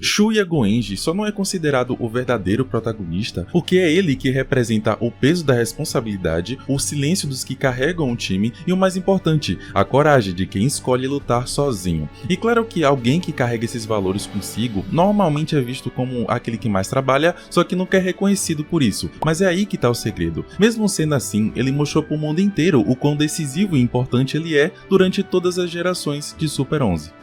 Shuya Goenji só não é considerado o verdadeiro protagonista porque é ele que representa o peso da responsabilidade, o silêncio dos que carregam o time e o mais importante, a coragem de quem escolhe lutar sozinho. E claro que alguém que carrega esses valores consigo normalmente é visto como aquele que mais trabalha, só que nunca é reconhecido por isso. Mas é aí que tá o segredo. Mesmo sendo assim, ele mostrou pro mundo inteiro o quão decisivo e importante ele é durante todas as gerações de Super 11.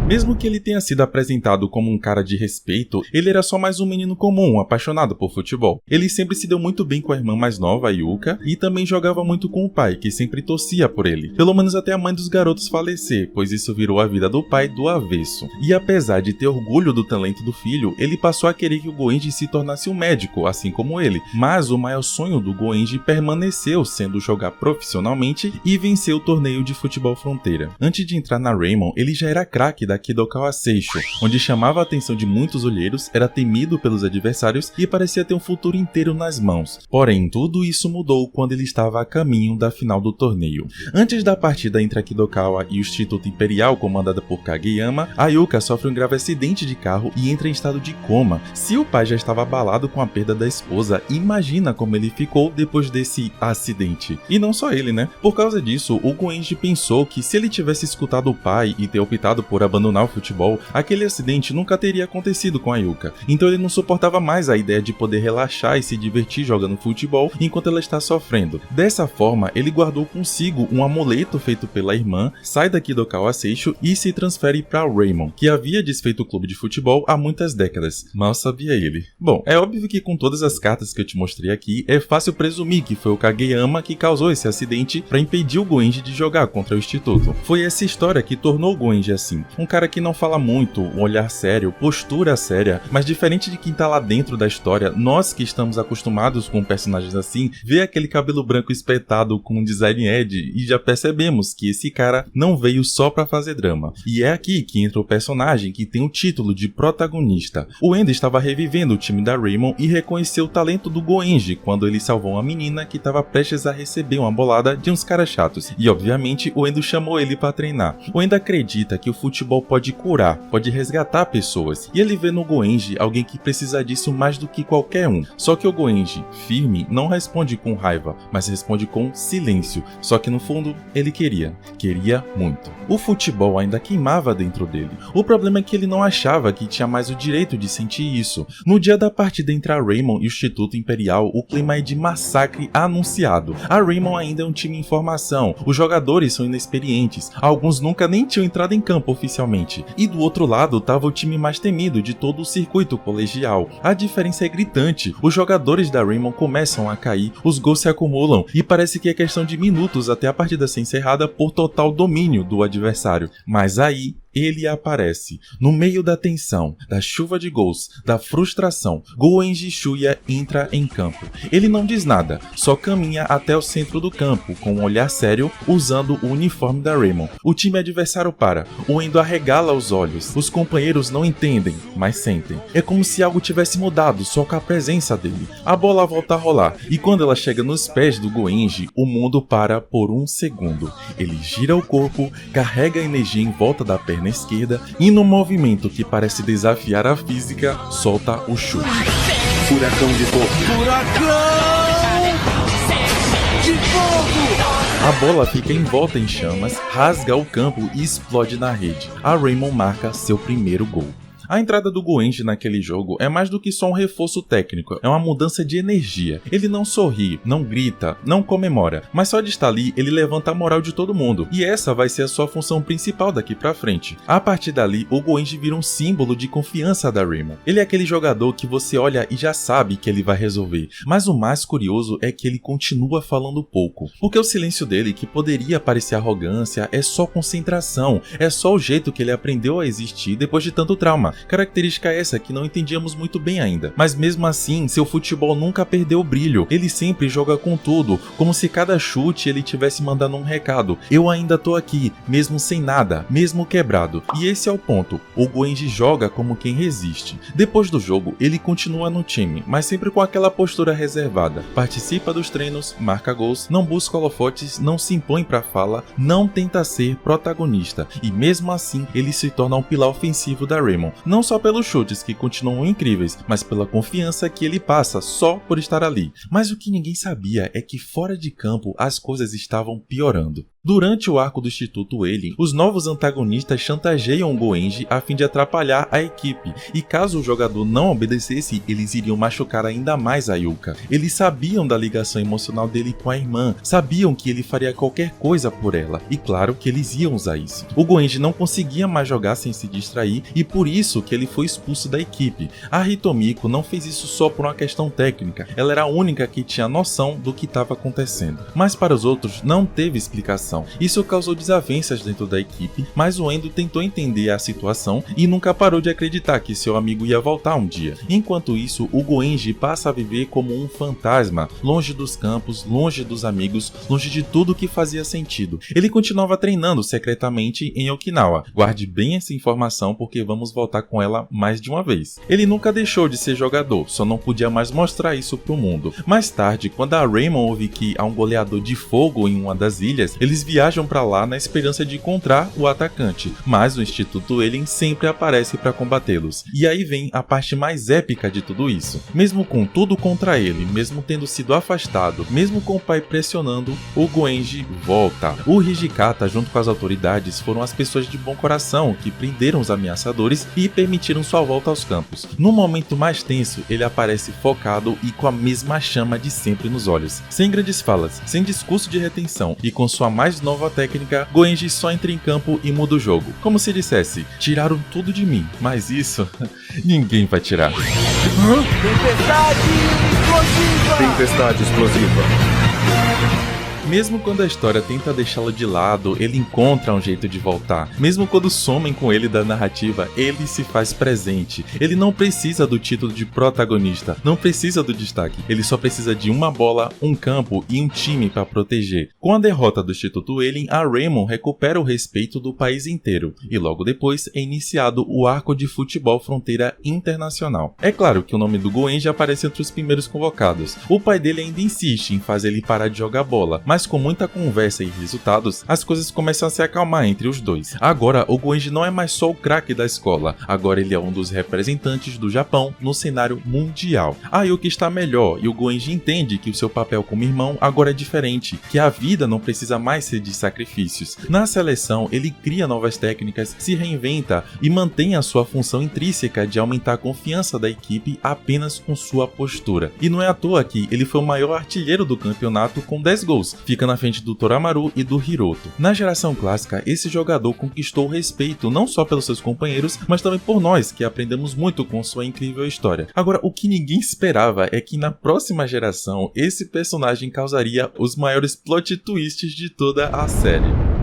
Mesmo que ele tenha sido apresentado como um cara de respeito, ele era só mais um menino comum, apaixonado por futebol. Ele sempre se deu muito bem com a irmã mais nova, a Yuka, e também jogava muito com o pai, que sempre torcia por ele. Pelo menos até a mãe dos garotos falecer, pois isso virou a vida do pai do avesso. E apesar de ter orgulho do talento do filho, ele passou a querer que o Goenji se tornasse um médico, assim como ele. Mas o maior sonho do Goenji permaneceu sendo jogar profissionalmente e vencer o torneio de futebol fronteira. Antes de entrar na Raymond, ele já era craque da Kidokawa Seisho, onde chamava a atenção de muitos olheiros, era temido pelos adversários e parecia ter um futuro inteiro nas mãos. Porém, tudo isso mudou quando ele estava a caminho da final do torneio. Antes da partida entre a Kidokawa e o Instituto Imperial, comandada por Kageyama, a Yuka sofre um grave acidente de carro e entra em estado de coma. Se o pai já estava abalado com a perda da esposa, imagina como ele ficou depois desse acidente. E não só ele, né? Por causa disso, o Goenji pensou que se ele tivesse escutado o pai e ter optado por abandonar o futebol, aquele acidente nunca teria acontecido com a Yuka. Então ele não suportava mais a ideia de poder relaxar e se divertir jogando futebol enquanto ela está sofrendo. Dessa forma, ele guardou consigo um amuleto feito pela irmã, sai da Kidokawa Seisho e se transfere para Raymond, que havia desfeito o clube de futebol há muitas décadas. Mal sabia ele. Bom, é óbvio que com todas as cartas que eu te mostrei aqui, é fácil presumir que foi o Kageyama que causou esse acidente para impedir o Goenji de jogar contra o Instituto. Foi essa história que tornou o Goenji assim. Um cara que não fala muito, um olhar sério, postura séria, mas diferente de quem tá lá dentro da história, nós que estamos acostumados com personagens assim, vê aquele cabelo branco espetado com um design edgy e já percebemos que esse cara não veio só pra fazer drama. E é aqui que entra o personagem que tem o título de protagonista. O Endo estava revivendo o time da Raymond e reconheceu o talento do Goenji quando ele salvou uma menina que estava prestes a receber uma bolada de uns caras chatos. E obviamente o Endo chamou ele pra treinar. O Endo acredita que o futebol pode curar, pode resgatar pessoas, e ele vê no Goenji alguém que precisa disso mais do que qualquer um. Só que o Goenji, firme, não responde com raiva, mas responde com silêncio. Só que no fundo, ele queria muito. O futebol ainda queimava dentro dele. O problema é que ele não achava que tinha mais o direito de sentir isso. No dia da partida entre a Raymond e o Instituto Imperial, o clima é de massacre anunciado. A Raymond ainda é um time em formação, os jogadores são inexperientes, alguns nunca nem tinham entrado em campo oficialmente. E do outro lado estava o time mais temido de todo o circuito colegial. A diferença é gritante, os jogadores da Raymond começam a cair, os gols se acumulam e parece que é questão de minutos até a partida ser encerrada por total domínio do adversário. Mas aí ele aparece. No meio da tensão, da chuva de gols, da frustração, Goenji Shuya entra em campo. Ele não diz nada, só caminha até o centro do campo, com um olhar sério, usando o uniforme da Raymond. O time adversário para, o Endo arregala os olhos. Os companheiros não entendem, mas sentem. É como se algo tivesse mudado só com a presença dele. A bola volta a rolar, e quando ela chega nos pés do Goenji, o mundo para por um segundo. Ele gira o corpo, carrega a energia em volta da perna esquerda e no movimento que parece desafiar a física, solta o chute. Furacão de fogo. Furacão de fogo! A bola fica envolta em chamas, rasga o campo e explode na rede. A Raymond marca seu primeiro gol. A entrada do Goenji naquele jogo é mais do que só um reforço técnico, é uma mudança de energia. Ele não sorri, não grita, não comemora, mas só de estar ali ele levanta a moral de todo mundo, e essa vai ser a sua função principal daqui pra frente. A partir dali, o Goenji vira um símbolo de confiança da Raymond. Ele é aquele jogador que você olha e já sabe que ele vai resolver, mas o mais curioso é que ele continua falando pouco, porque o silêncio dele, que poderia parecer arrogância, é só concentração, é só o jeito que ele aprendeu a existir depois de tanto trauma. característica essa que não entendíamos muito bem ainda. Mas mesmo assim, seu futebol nunca perdeu o brilho, ele sempre joga com tudo, como se cada chute ele tivesse mandando um recado: eu ainda tô aqui, mesmo sem nada, mesmo quebrado. E esse é o ponto, o Goenji joga como quem resiste. Depois do jogo, ele continua no time, mas sempre com aquela postura reservada, participa dos treinos, marca gols, não busca holofotes, não se impõe pra fala, não tenta ser protagonista, e mesmo assim ele se torna um pilar ofensivo da Raymond, não só pelos chutes que continuam incríveis, mas pela confiança que ele passa só por estar ali. Mas o que ninguém sabia é que fora de campo as coisas estavam piorando. Durante o arco do Instituto Elin, os novos antagonistas chantageiam o Goenji a fim de atrapalhar a equipe, e caso o jogador não obedecesse, eles iriam machucar ainda mais a Yuka. Eles sabiam da ligação emocional dele com a irmã, sabiam que ele faria qualquer coisa por ela, e claro que eles iam usar isso. O Goenji não conseguia mais jogar sem se distrair, e por isso que ele foi expulso da equipe. A Hitomiko não fez isso só por uma questão técnica, ela era a única que tinha noção do que estava acontecendo. Mas para os outros não teve explicação. Isso causou desavenças dentro da equipe, mas o Endo tentou entender a situação e nunca parou de acreditar que seu amigo ia voltar um dia. Enquanto isso, o Goenji passa a viver como um fantasma, longe dos campos, longe dos amigos, longe de tudo que fazia sentido. Ele continuava treinando secretamente em Okinawa. Guarde bem essa informação porque vamos voltar com ela mais de uma vez. Ele nunca deixou de ser jogador, só não podia mais mostrar isso pro mundo. Mais tarde, quando a Raymond ouve que há um goleador de fogo em uma das ilhas, eles viajam para lá na esperança de encontrar o atacante, mas o Instituto Elin sempre aparece para combatê-los. E aí vem a parte mais épica de tudo isso. Mesmo com tudo contra ele, mesmo tendo sido afastado, mesmo com o pai pressionando, o Goenji volta. O Hijikata, junto com as autoridades, foram as pessoas de bom coração que prenderam os ameaçadores e permitiram sua volta aos campos. No momento mais tenso, ele aparece focado e com a mesma chama de sempre nos olhos. Sem grandes falas, sem discurso de retenção e com sua mais nova técnica, Goenji só entra em campo e muda o jogo. Como se dissesse: tiraram tudo de mim, mas isso ninguém vai tirar. Tempestade explosiva! Tempestade explosiva. Mesmo quando a história tenta deixá-lo de lado, ele encontra um jeito de voltar. Mesmo quando somem com ele da narrativa, ele se faz presente. Ele não precisa do título de protagonista, não precisa do destaque. Ele só precisa de uma bola, um campo e um time para proteger. Com a derrota do Instituto Elin, a Raymond recupera o respeito do país inteiro. E logo depois é iniciado o arco de futebol fronteira internacional. É claro que o nome do Goenji aparece entre os primeiros convocados. O pai dele ainda insiste em fazer ele parar de jogar bola, mas com muita conversa e resultados, as coisas começam a se acalmar entre os dois. Agora, o Goenji não é mais só o craque da escola, agora ele é um dos representantes do Japão no cenário mundial. A Yuki está melhor e o Goenji entende que o seu papel como irmão agora é diferente, que a vida não precisa mais ser de sacrifícios. Na seleção, ele cria novas técnicas, se reinventa e mantém a sua função intrínseca de aumentar a confiança da equipe apenas com sua postura. E não é à toa que ele foi o maior artilheiro do campeonato com 10 gols, fica na frente do Toramaru e do Hiroto. Na geração clássica, esse jogador conquistou o respeito não só pelos seus companheiros, mas também por nós, que aprendemos muito com sua incrível história. Agora, o que ninguém esperava é que na próxima geração, esse personagem causaria os maiores plot twists de toda a série.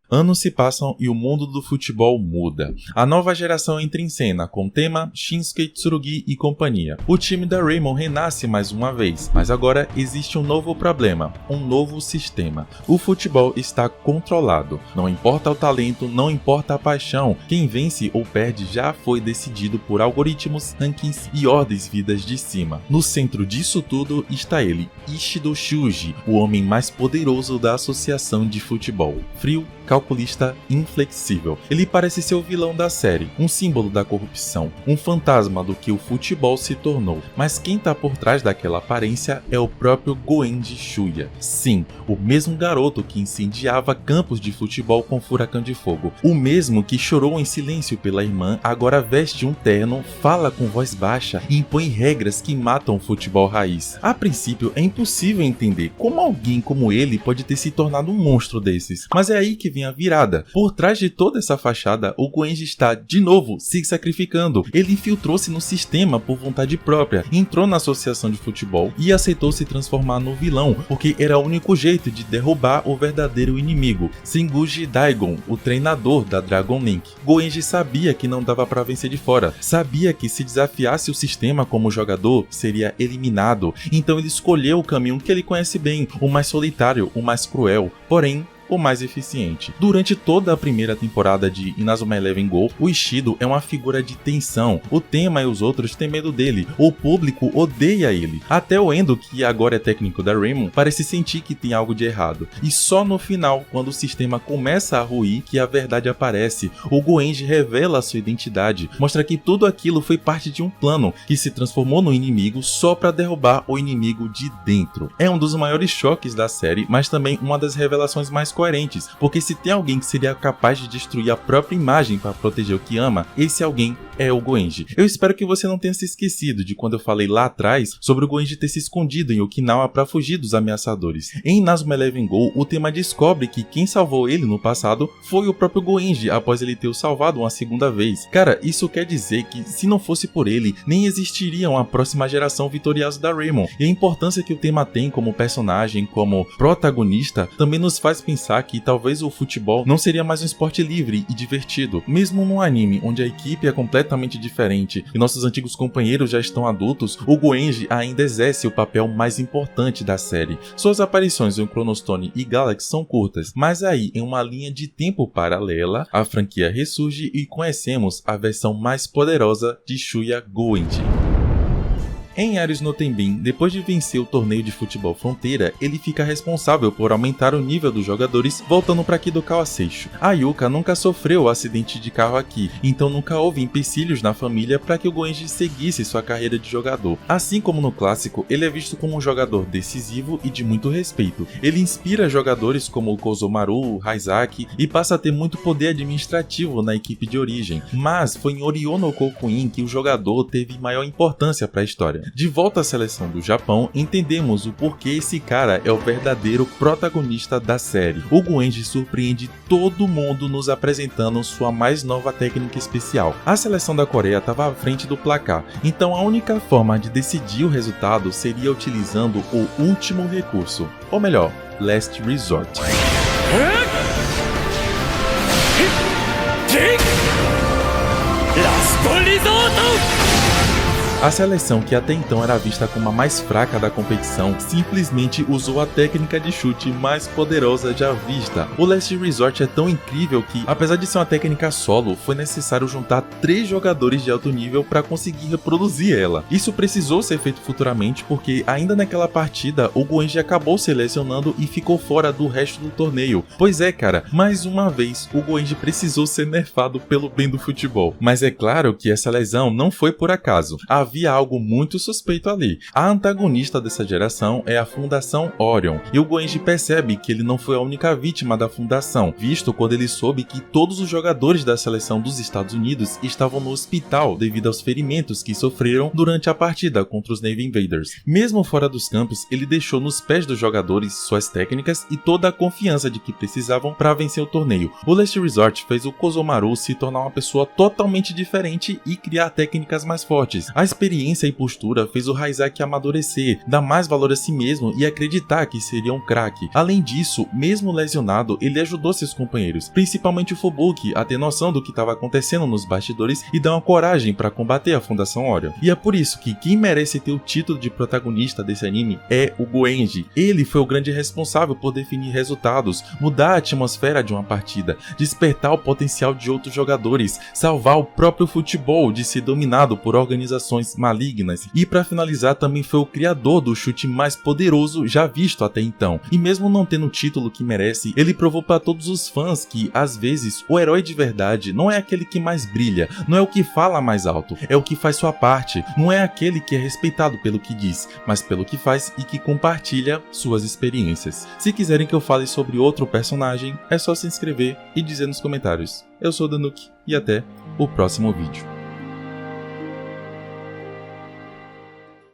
Anos se passam e o mundo do futebol muda. A nova geração entra em cena com o tema Shinsuke Tsurugi e companhia. O time da Raymond renasce mais uma vez, mas agora existe um novo problema, um novo sistema. O futebol está controlado. Não importa o talento, não importa a paixão. Quem vence ou perde já foi decidido por algoritmos, rankings e ordens vidas de cima. No centro disso tudo está ele, Ishido Shuji, o homem mais poderoso da associação de futebol. Frio, calculista, inflexível. Ele parece ser o vilão da série, um símbolo da corrupção, um fantasma do que o futebol se tornou. Mas quem tá por trás daquela aparência é o próprio Goenji Shuya. Sim, o mesmo garoto que incendiava campos de futebol com furacão de fogo. O mesmo que chorou em silêncio pela irmã, agora veste um terno, fala com voz baixa e impõe regras que matam o futebol raiz. A princípio, é impossível entender como alguém como ele pode ter se tornado um monstro desses. Mas é aí que vem chavinha virada. Por trás de toda essa fachada, o Goenji está, de novo, se sacrificando. Ele infiltrou-se no sistema por vontade própria, entrou na associação de futebol e aceitou se transformar no vilão, porque era o único jeito de derrubar o verdadeiro inimigo, Sengoji Daigon, o treinador da Dragon Link. Goenji sabia que não dava para vencer de fora, sabia que se desafiasse o sistema como jogador, seria eliminado, então ele escolheu o caminho que ele conhece bem, o mais solitário, o mais cruel, porém o mais eficiente. Durante toda a primeira temporada de Inazuma Eleven Go, o Ishido é uma figura de tensão. O Tenma e os outros têm medo dele, o público odeia ele. Até o Endo, que agora é técnico da Raymond, parece sentir que tem algo de errado. E só no final, quando o sistema começa a ruir, que a verdade aparece. O Goenji revela sua identidade, mostra que tudo aquilo foi parte de um plano, que se transformou no inimigo só para derrubar o inimigo de dentro. É um dos maiores choques da série, mas também uma das revelações mais coerentes, porque se tem alguém que seria capaz de destruir a própria imagem para proteger o que ama, esse alguém é o Goenji. Eu espero que você não tenha se esquecido de quando eu falei lá atrás sobre o Goenji ter se escondido em Okinawa para fugir dos ameaçadores. Em Inazuma Eleven Go, o Tenma descobre que quem salvou ele no passado foi o próprio Goenji após ele ter o salvado uma segunda vez. Cara, isso quer dizer que se não fosse por ele, nem existiria uma próxima geração vitoriosa da Raymond. E a importância que o Tenma tem como personagem, como protagonista, também nos faz pensar que talvez o futebol não seria mais um esporte livre e divertido. Mesmo num anime onde a equipe é completamente diferente e nossos antigos companheiros já estão adultos, o Goenji ainda exerce o papel mais importante da série. Suas aparições em Chronostone e Galaxy são curtas, mas aí, em uma linha de tempo paralela, a franquia ressurge e conhecemos a versão mais poderosa de Shuya Goenji. Em Ares no Tenbin, depois de vencer o torneio de futebol Fronteira, ele fica responsável por aumentar o nível dos jogadores, voltando para Kidokawa Seisho. A Yuka nunca sofreu acidente de carro aqui, então nunca houve empecilhos na família para que o Goenji seguisse sua carreira de jogador. Assim como no clássico, ele é visto como um jogador decisivo e de muito respeito. Ele inspira jogadores como o Kozomaru, Haizaki e passa a ter muito poder administrativo na equipe de origem. Mas foi em Oriono Kokuin que o jogador teve maior importância para a história. De volta à seleção do Japão, entendemos o porquê esse cara é o verdadeiro protagonista da série. O Goenji surpreende todo mundo nos apresentando sua mais nova técnica especial. A seleção da Coreia estava à frente do placar, então a única forma de decidir o resultado seria utilizando o último recurso, ou melhor, Last Resort. A seleção, que até então era vista como a mais fraca da competição, simplesmente usou a técnica de chute mais poderosa já vista. O Last Resort é tão incrível que, apesar de ser uma técnica solo, foi necessário juntar 3 jogadores de alto nível para conseguir reproduzir ela. Isso precisou ser feito futuramente porque ainda naquela partida o Goenji acabou se lesionando e ficou fora do resto do torneio. Pois é, cara, mais uma vez o Goenji precisou ser nerfado pelo bem do futebol. Mas é claro que essa lesão não foi por acaso. Havia algo muito suspeito ali. A antagonista dessa geração é a Fundação Orion, e o Goenji percebe que ele não foi a única vítima da fundação, visto quando ele soube que todos os jogadores da seleção dos Estados Unidos estavam no hospital devido aos ferimentos que sofreram durante a partida contra os Navy Invaders. Mesmo fora dos campos, ele deixou nos pés dos jogadores suas técnicas e toda a confiança de que precisavam para vencer o torneio. O Last Resort fez o Kozomaru se tornar uma pessoa totalmente diferente e criar técnicas mais fortes. A experiência e postura fez o Haizaki amadurecer, dar mais valor a si mesmo e acreditar que seria um craque. Além disso, mesmo lesionado, ele ajudou seus companheiros, principalmente o Fubuki, a ter noção do que estava acontecendo nos bastidores e dar uma coragem para combater a Fundação Orion. E é por isso que quem merece ter o título de protagonista desse anime é o Goenji. Ele foi o grande responsável por definir resultados, mudar a atmosfera de uma partida, despertar o potencial de outros jogadores, salvar o próprio futebol de ser dominado por organizações malignas, e para finalizar também foi o criador do chute mais poderoso já visto até então. E mesmo não tendo o título que merece, ele provou para todos os fãs que às vezes o herói de verdade não é aquele que mais brilha, não é o que fala mais alto, é o que faz sua parte, não é aquele que é respeitado pelo que diz, mas pelo que faz e que compartilha suas experiências. Se quiserem que eu fale sobre outro personagem, é só se inscrever e dizer nos comentários. Eu sou o Danuki e até o próximo vídeo.